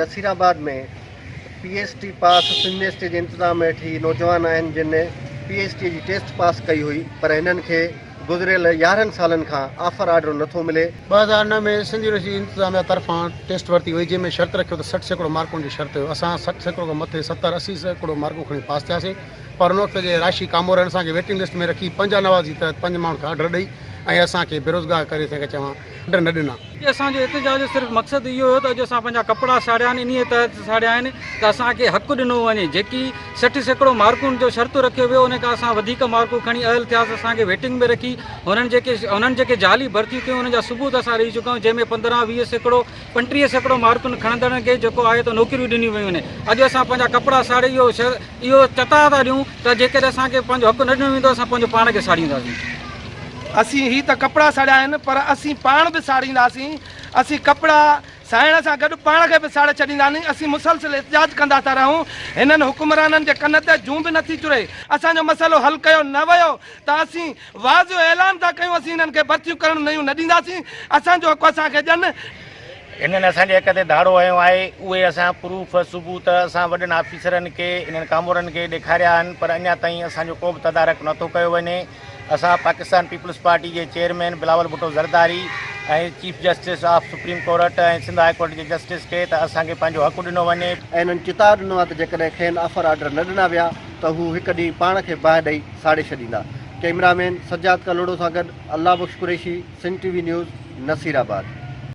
नसीराबाद में PhD पास Sindh university जे इंतज़ाम हेठि नौजवान आहिनि जिन PhD जी टेस्ट पास कई हुई, पर हिननि खे गुज़िरियल 11 सालनि खां ऑफर ऑर्डर नथो मिले। 2009 में सिंध यूनिवर्सिटी इंतज़ामिया तरफ़ां टेस्ट वरिती हुई, जंहिंमें शर्त रखियो त 60% मार्कुनि जी शर्त हुयो। असां 60% खां मथे 70-80% मार्कूं खणी पास थियासीं, पर उन वक़्त जे राशि कामोरनि असांखे वेटिंग लिस्ट में रखी 5 नवाज़ी तहत 5 माण्हुनि खे ऑर्डर ॾेई ऐं असांखे बेरोज़गार करे सघे चवां ऑर्डर न ॾिना। असांजो एतिजाज सिर्फ़ु मक़सदु इहो हुयो त अॼु असां पंहिंजा कपिड़ा साड़िया आहिनि, इन तहत साड़िया आहिनि त असांखे हक़ु ॾिनो वञे। जेकी 60% मार्कुनि जो शर्त रखियो वियो, उन खां असां वधीक मार्कूं खणी अहल थियासीं, असांखे वेटिंग में रखी। हुननि जेके जाली भर्तियूं कयूं, हुननि जा सबूत असां ॾेई चुका आहियूं, जंहिंमें 15-20%, 35% मार्कुनि खणंदड़नि खे जेको आहे त नौकरियूं ॾिनियूं वियूं आहिनि। अॼु असां पंहिंजा कपिड़ा साड़े इहो चता था ॾियूं त जेकॾहिं असांखे पंहिंजो हक़ु न ॾिनो वेंदो, असां पंहिंजो पाण खे साड़ींदासीं। असीं ही त कपिड़ा साड़िया आहिनि, पर असीं पाण बि साड़ींदासीं। असीं कपिड़ा साइण सां गॾु पाण खे बि साड़े छॾींदासीं। असीं मुसलसिल एहतिजाज कंदा था रहूं। हिननि हुकुमराननि जे कन ते जूं बि नथी चुरे। असांजो मसइलो हल कयो न वियो त असीं वाज़ो ऐलान था कयूं, असीं हिननि खे भर्तियूं करण नयूं न ॾींदासीं। असांजो हक़ु असांखे ॾियनि। इन्हनि असांजे हक़ ते धाड़ो हयो आहे, उहे असां प्रूफ सबूत असां वॾनि ऑफिसरनि खे, इन्हनि कामोरनि खे ॾेखारिया आहिनि, पर अञा ताईं असांजो को बि तदारक नथो कयो वञे। असां पाकिस्तान पीपल्स पार्टी जे चेयरमैन बिलावल भुट्टो ज़रदारी ऐं chief justice of supreme court ऐं सिंध हाई कोर्ट जे जस्टिस खे त असांखे पंहिंजो हक़ु ॾिनो वञे। ऐं हिननि चिताव ॾिनो आहे त जेकॾहिं खेनि ऑफर ऑर्डर न ॾिना विया त हू हिकु ॾींहुं पाण खे बाहि ॾेई साड़े छॾींदा। कैमरामैन सज्जाद कलोड़ो सां गॾु अल्लाह बख्श कुरैशी, सिंध TV न्यूज़, नसीराबाद।